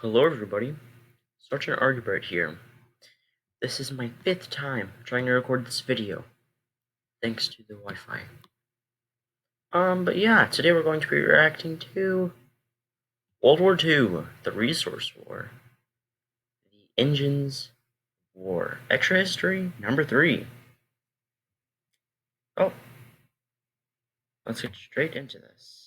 Hello everybody, Sergeant Argbert here. This is my 5th time trying to record this video, thanks to the Wi-Fi. But yeah, today we're going to be reacting to World War II, the Resource War, the Engines War, Extra History number 3. Oh, let's get straight into this.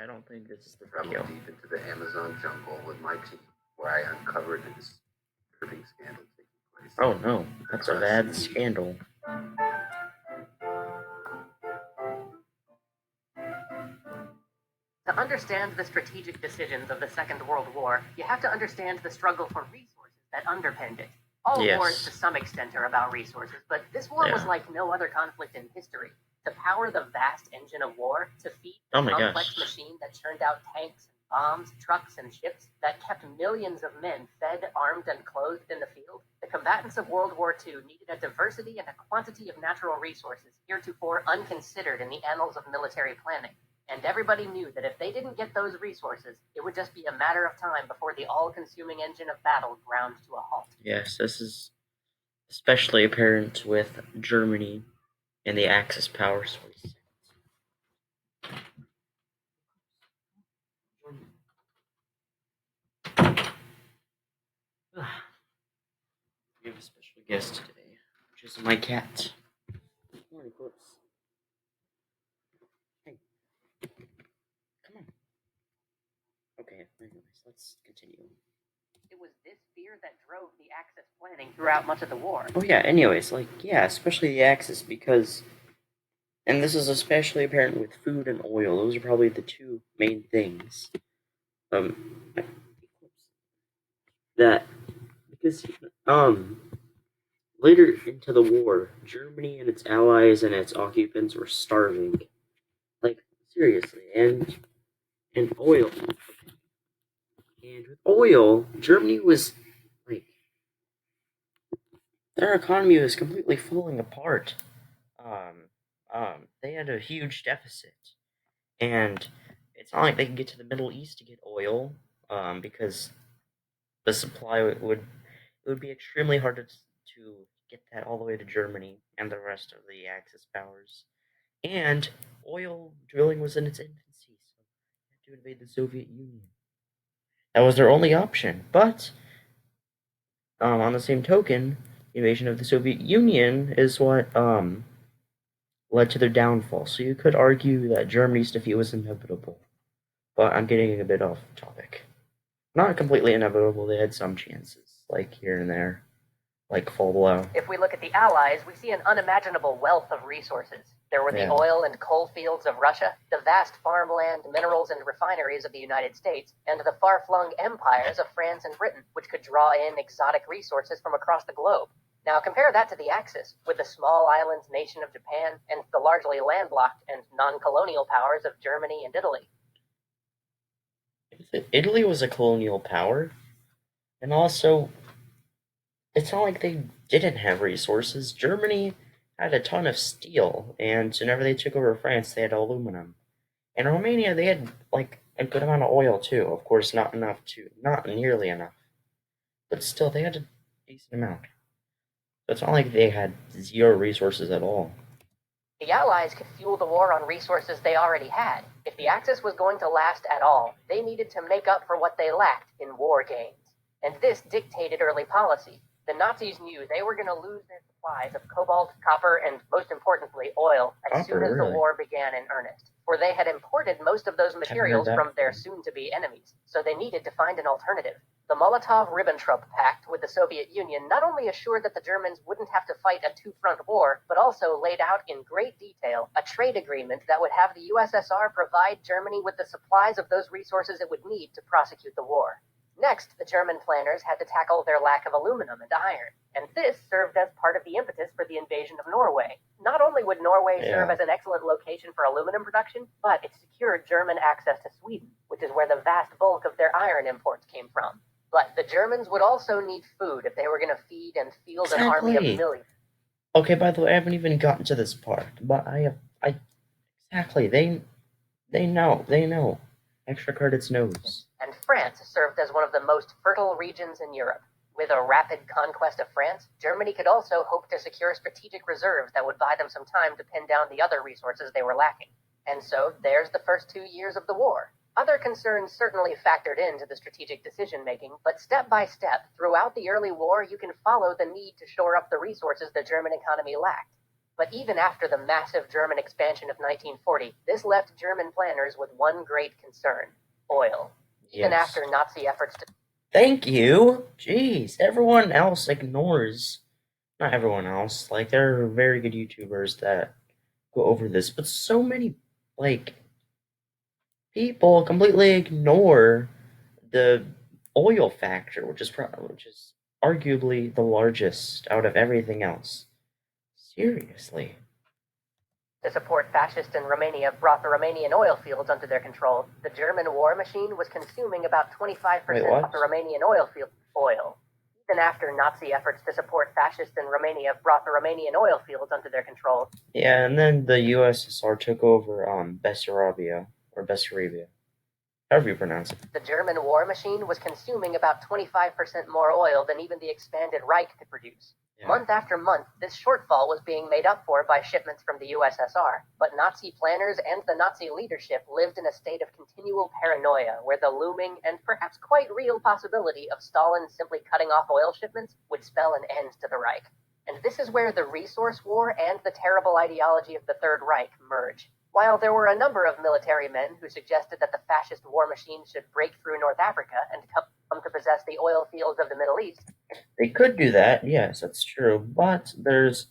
I don't think this is the video. Traveled deep into the Amazon jungle with my team, where I uncovered a disturbing scandal taking place. Oh no, that's a bad scandal. To understand the strategic decisions of the Second World War, you have to understand the struggle for resources that underpinned it. All wars, to some extent, are about resources, but this war was like no other conflict in history. To power the vast engine of war, to feed the complex machine that churned out tanks and bombs, trucks, and ships that kept millions of men fed, armed, and clothed in the field, the combatants of World War II needed a diversity and a quantity of natural resources heretofore unconsidered in the annals of military planning. And everybody knew that if they didn't get those resources, it would just be a matter of time before the all-consuming engine of battle ground to a halt. Yes, this is especially apparent with Germany and the Axis powers. We have a special guest today, which is my cat. Morning, Clips. Hey. Come on. Okay, anyways, let's continue. It was this fear that drove the Axis planning throughout much of the war. Oh yeah, anyways, especially the Axis, because, and this is especially apparent with food and oil. Those are probably the two main things. That, because, later into the war, Germany and its allies and its occupants were starving. Like, seriously, and oil. And with oil, Germany was, like, their economy was completely falling apart. They had a huge deficit. And it's not like they could get to the Middle East to get oil, because the supply it would be extremely hard to get that all the way to Germany and the rest of the Axis powers. And oil drilling was in its infancy, so they had to invade the Soviet Union. That was their only option. But on the same token, the invasion of the Soviet Union is what led to their downfall. So you could argue that Germany's defeat was inevitable. But I'm getting a bit off topic. Not completely inevitable, they had some chances, like here and there, like fall below. If we look at the Allies, we see an unimaginable wealth of resources. There were the oil and coal fields of Russia, the vast farmland, minerals, and refineries of the United States, and the far-flung empires of France and Britain, which could draw in exotic resources from across the globe. Now compare that to the Axis, with the small island nation of Japan and the largely landlocked and non-colonial powers of Germany and Italy. Italy was a colonial power, and also, it's not like they didn't have resources. Germany had a ton of steel, and whenever they took over France, they had aluminum. And Romania, they had, like, a good amount of oil, too. Of course, not nearly enough. But still, they had a decent amount. So it's not like they had zero resources at all. The Allies could fuel the war on resources they already had. If the Axis was going to last at all, they needed to make up for what they lacked in war gains. And this dictated early policy. The Nazis knew they were going to lose their supplies of cobalt, copper, and most importantly, oil as soon as the war began in earnest. For they had imported most of those materials from their soon-to-be enemies, so they needed to find an alternative. The Molotov-Ribbentrop Pact with the Soviet Union not only assured that the Germans wouldn't have to fight a two-front war, but also laid out in great detail a trade agreement that would have the USSR provide Germany with the supplies of those resources it would need to prosecute the war. Next, the German planners had to tackle their lack of aluminum and iron, and this served as part of the impetus for the invasion of Norway. Not only would Norway serve as an excellent location for aluminum production, but it secured German access to Sweden, which is where the vast bulk of their iron imports came from. But the Germans would also need food if they were going to feed and field an army of millions. Okay, by the way, I haven't even gotten to this part, but I exactly. They know. Extra credits knows. And France served as one of the most fertile regions in Europe. With a rapid conquest of France, Germany could also hope to secure strategic reserves that would buy them some time to pin down the other resources they were lacking. And so there's the first 2 years of the war. Other concerns certainly factored into the strategic decision making, but step by step, throughout the early war, you can follow the need to shore up the resources the German economy lacked. But even after the massive German expansion of 1940, this left German planners with one great concern: oil. Even Yes. after Nazi efforts to Thank you. Jeez, everyone else ignores. Not everyone else. Like there are very good YouTubers that go over this, but so many like people completely ignore the oil factor, which is arguably the largest out of everything else. Seriously. support fascists in Romania brought the Romanian oil fields under their control, the German war machine was consuming about 25% Wait, what? of the Romanian oil field oil. Even after Nazi efforts to support fascists in Romania brought the Romanian oil fields under their control, Yeah, and then the USSR took over Bessarabia, however you pronounce it. the German war machine was consuming about 25% more oil than even the expanded Reich could produce. Yeah. Month after month, this shortfall was being made up for by shipments from the USSR, but Nazi planners and the Nazi leadership lived in a state of continual paranoia where the looming and perhaps quite real possibility of Stalin simply cutting off oil shipments would spell an end to the Reich. And this is where the resource war and the terrible ideology of the Third Reich merge. While there were a number of military men who suggested that the fascist war machine should break through North Africa and come to possess the oil fields of the Middle East, They could do that, yes, that's true, but there's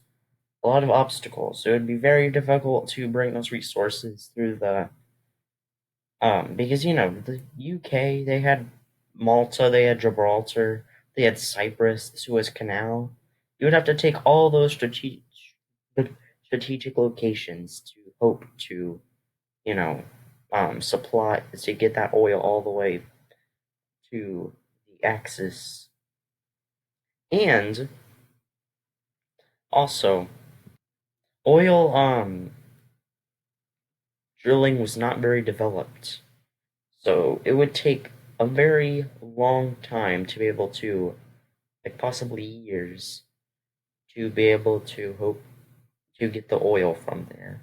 a lot of obstacles. So it would be very difficult to bring those resources through the because the UK, they had Malta, they had Gibraltar, they had Cyprus, the Suez Canal. You would have to take all those strategic locations to hope to supply to get that oil all the way to the Axis. And also, oil drilling was not very developed. So it would take a very long time to be able to, like possibly years, to be able to hope to get the oil from there.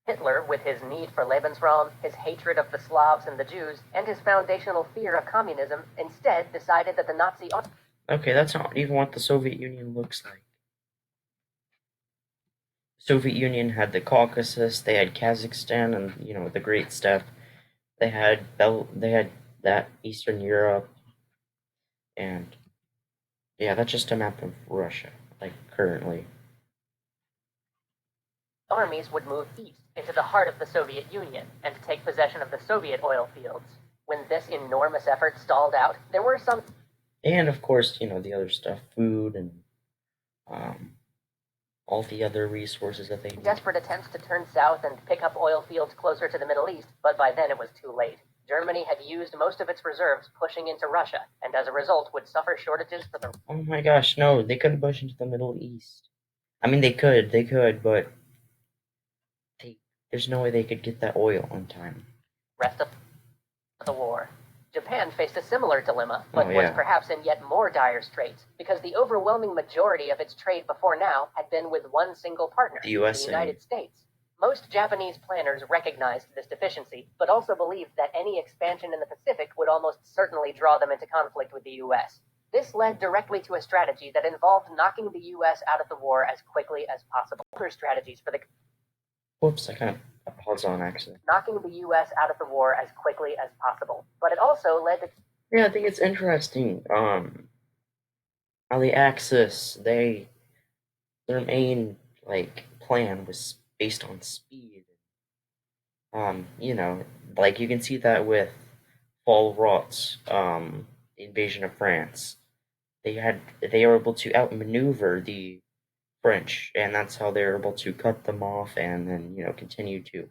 Hitler, with his need for Lebensraum, his hatred of the Slavs and the Jews, and his foundational fear of communism, instead decided that the Nazi. Okay, that's not even what the Soviet Union looks like. The Soviet Union had the Caucasus, they had Kazakhstan, and the Great Steppe. They had that Eastern Europe, and yeah, that's just a map of Russia, like currently. Armies would move east into the heart of the Soviet Union and take possession of the Soviet oil fields. When this enormous effort stalled out, there were some. And of course, the other stuff, food and um, all the other resources that they need. Desperate attempts to turn south and pick up oil fields closer to the Middle East, but by then it was too late. Germany had used most of its reserves pushing into Russia, and as a result would suffer shortages for the. Oh my gosh, no, they couldn't push into the Middle East. I mean, they could, but there's no way they could get that oil on time. Rest of the war. Japan faced a similar dilemma, but Oh, was yeah. perhaps in yet more dire straits, because the overwhelming majority of its trade before now had been with one single partner, The USA. the United States. Most Japanese planners recognized this deficiency, but also believed that any expansion in the Pacific would almost certainly draw them into conflict with the US. This led directly to a strategy that involved knocking the US out of the war as quickly as possible. Other strategies for the Whoops, I kind of paused on accident. knocking the US out of the war as quickly as possible. But it also led to. Yeah, I think it's interesting. On the Axis, their main plan was based on speed. Like you can see that with Paul Roth's invasion of France. They were able to outmaneuver the French, and that's how they were able to cut them off and then continue to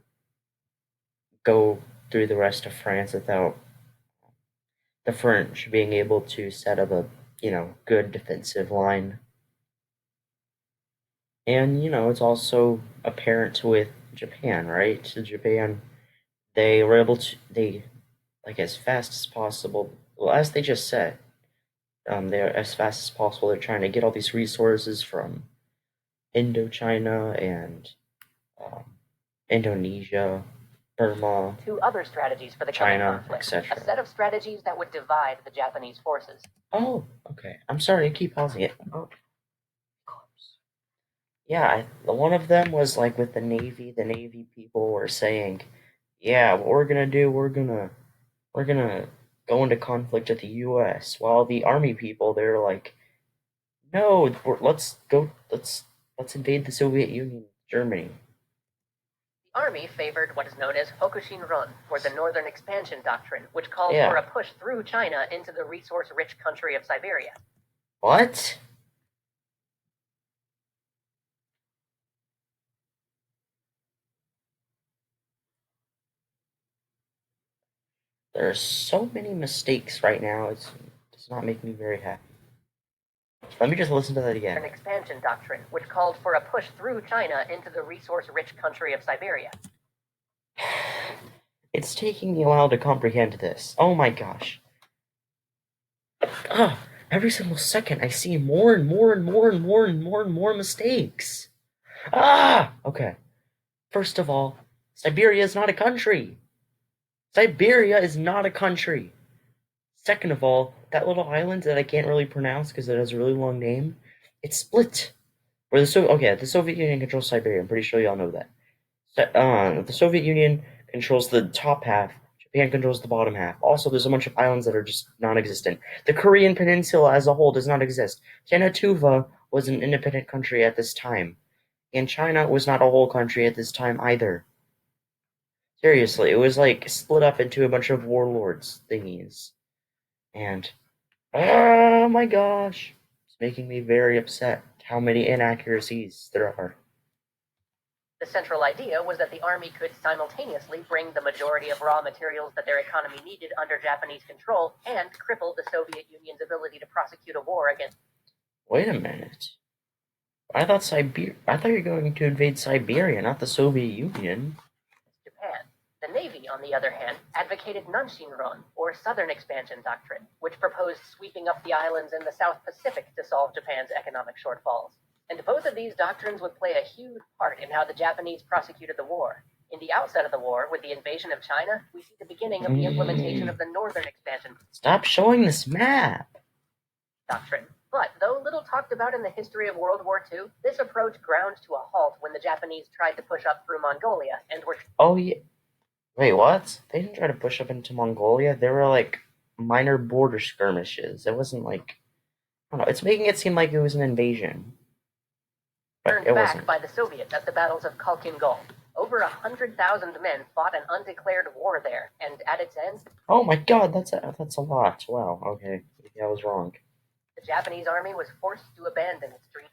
go through the rest of France without the French being able to set up a good defensive line. And, it's also apparent with Japan, right? So Japan, they were able to, like, as fast as possible, well, as they just said, they're as fast as possible, they're trying to get all these resources from Indochina and um, Indonesia, Burma, Two other strategies for the coming China, conflict. etc. A set of strategies that would divide the Japanese forces. Oh, okay. I'm sorry, I keep pausing it. Oh, yeah, one of them was like with the Navy. The Navy people were saying, "Yeah, what we're gonna do, we're gonna go into conflict with the U.S." While the Army people, they're like, "No, let's go. Let's invade the Soviet Union, Germany." The Army favored what is known as Hokushin-ron, or the Northern Expansion Doctrine, which called Yeah. for a push through China into the resource-rich country of Siberia. What? There are so many mistakes right now. It does not make me very happy. Let me just listen to that again. An expansion doctrine, which called for a push through China into the resource-rich country of Siberia. It's taking me a while to comprehend this. Oh my gosh. Every single second I see more and more and more and more and more and more mistakes. Okay. First of all, Siberia is not a country. Siberia is not a country. Second of all, that little island that I can't really pronounce because it has a really long name, it's split. The Soviet Union controls Siberia. I'm pretty sure y'all know that. The Soviet Union controls the top half. Japan controls the bottom half. Also, there's a bunch of islands that are just non-existent. The Korean Peninsula as a whole does not exist. Tanatuva was an independent country at this time, and China was not a whole country at this time either. Seriously, it was like split up into a bunch of warlords thingies, and oh my gosh, it's making me very upset how many inaccuracies there are. The central idea was that the army could simultaneously bring the majority of raw materials that their economy needed under Japanese control and cripple the Soviet Union's ability to prosecute a war against. Wait a minute. I thought you were going to invade Siberia, not the Soviet Union. Japan. The Navy, on the other hand, advocated Nanshin-ron, or Southern Expansion Doctrine, which proposed sweeping up the islands in the South Pacific to solve Japan's economic shortfalls. And both of these doctrines would play a huge part in how the Japanese prosecuted the war. In the outset of the war, with the invasion of China, we see the beginning of the implementation of the Northern Expansion Stop showing this map! Doctrine. But though little talked about in the history of World War II, this approach ground to a halt when the Japanese tried to push up through Mongolia and were... Oh, yeah. Wait, what? They didn't try to push up into Mongolia. They were like minor border skirmishes. It wasn't like, I don't know. It's making it seem like it was an invasion, but turned it back wasn't. by the Soviets at the battles of Khalkhin Gol. Over 100,000 men fought an undeclared war there, and at its end, Oh my God, that's a lot. Wow. Okay, maybe I was wrong. the Japanese army was forced to abandon its dreams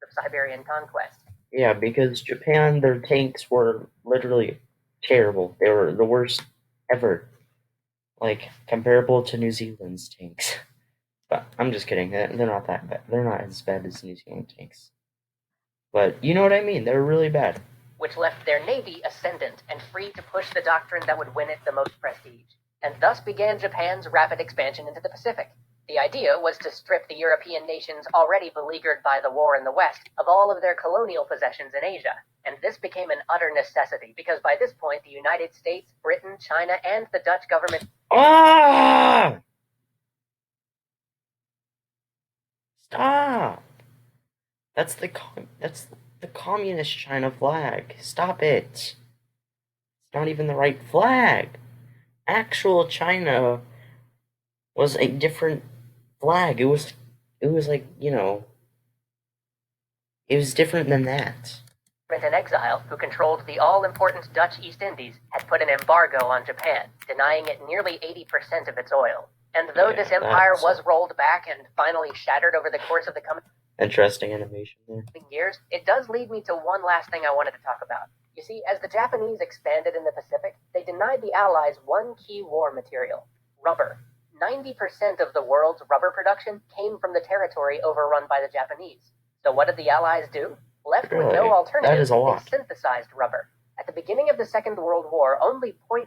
of Siberian conquest. Yeah, because Japan, their tanks were literally terrible. They were the worst ever. Like, comparable to New Zealand's tanks. But I'm just kidding. They're not that bad. They're not as bad as New Zealand tanks. But you know what I mean. They're really bad. Which left their navy ascendant and free to push the doctrine that would win it the most prestige. And thus began Japan's rapid expansion into the Pacific. The idea was to strip the European nations already beleaguered by the war in the West of all of their colonial possessions in Asia. And this became an utter necessity because by this point the United States, Britain, China, and the Dutch government... Ah! Stop! That's the communist China flag. Stop it. It's not even the right flag. Actual China was a different flag. It was like, it was different than that. in exile, who controlled the all-important Dutch East Indies, had put an embargo on Japan, denying it nearly 80% of its oil. And though this empire was rolled back and finally shattered over the course of the coming Interesting animation there. years, it does lead me to one last thing I wanted to talk about. You see, as the Japanese expanded in the Pacific, they denied the Allies one key war material: rubber. 90% of the world's rubber production came from the territory overrun by the Japanese. So what did the Allies do? Left with no alternative, that is a lot. they synthesized rubber. At the beginning of the Second World War, only 0.4%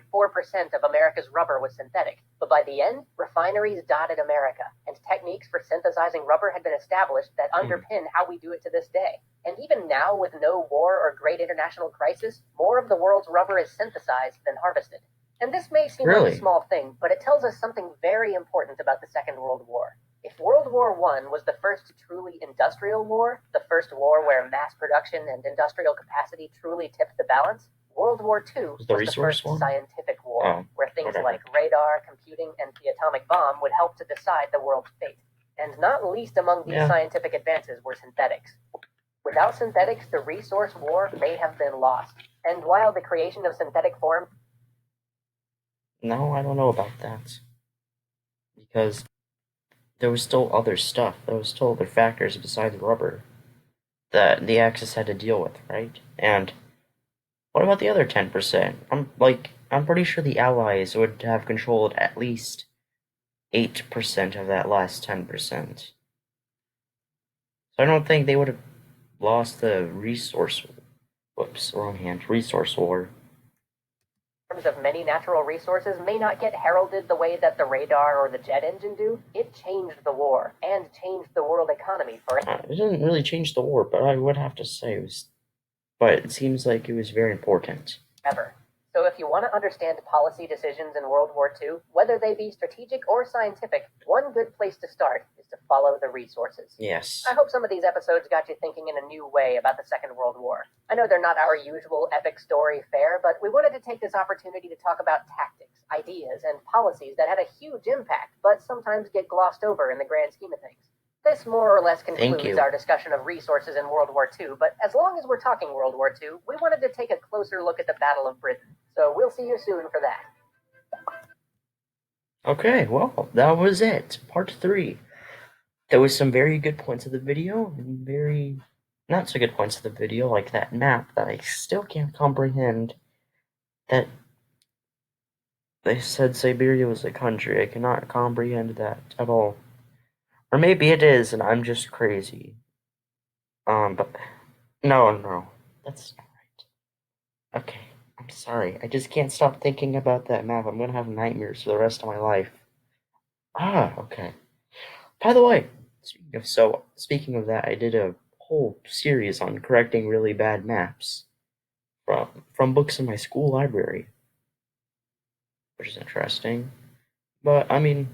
of America's rubber was synthetic, but by the end, refineries dotted America, and techniques for synthesizing rubber had been established that underpin how we do it to this day. And even now, with no war or great international crisis, more of the world's rubber is synthesized than harvested. And this may seem like a small thing, but it tells us something very important about the Second World War. If World War I was the first truly industrial war, the first war where mass production and industrial capacity truly tipped the balance, World War II was the first scientific war, where things like radar, computing, and the atomic bomb would help to decide the world's fate. And not least among these scientific advances were synthetics. Without synthetics, the resource war may have been lost. And while the creation of synthetic forms... No, I don't know about that. Because there was still other stuff. There was still other factors besides rubber that the Axis had to deal with, right? And what about the other 10%? I'm pretty sure the Allies would have controlled at least 8% of that last 10%. So I don't think they would have lost the resource war. Of many natural resources may not get heralded the way that the radar or the jet engine do. It changed the war and changed the world economy for it. It didn't really change the war, but I would have to say it was. But it seems like it was very important. Ever. So if you want to understand policy decisions in World War II, whether they be strategic or scientific, one good place to start is to follow the resources. Yes. I hope some of these episodes got you thinking in a new way about the Second World War. I know they're not our usual epic story fare, but we wanted to take this opportunity to talk about tactics, ideas, and policies that had a huge impact, but sometimes get glossed over in the grand scheme of things. This more or less concludes our discussion of resources in World War II, but as long as we're talking World War II, we wanted to take a closer look at the Battle of Britain. So we'll see you soon for that. Okay, well, that was it. Part 3. There was some very good points of the video, and very not so good points of the video, like that map that I still can't comprehend. That they said Siberia was a country. I cannot comprehend that at all. Or maybe it is, and I'm just crazy. But no, that's not right. Okay, I'm sorry. I just can't stop thinking about that map. I'm gonna have nightmares for the rest of my life. Okay. By the way, speaking of that, I did a whole series on correcting really bad maps from books in my school library, which is interesting. But I mean,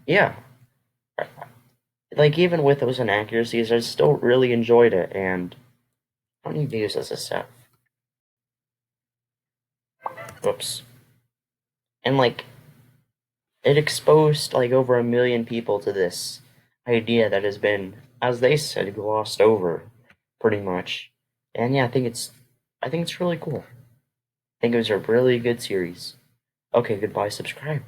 yeah. Like, even with those inaccuracies, I still really enjoyed it, and I don't need to use this as a set. Whoops. And, like, it exposed, like, over 1 million people to this idea that has been, as they said, glossed over, pretty much. And yeah, I think it's really cool. I think it was a really good series. Okay, goodbye, subscribe.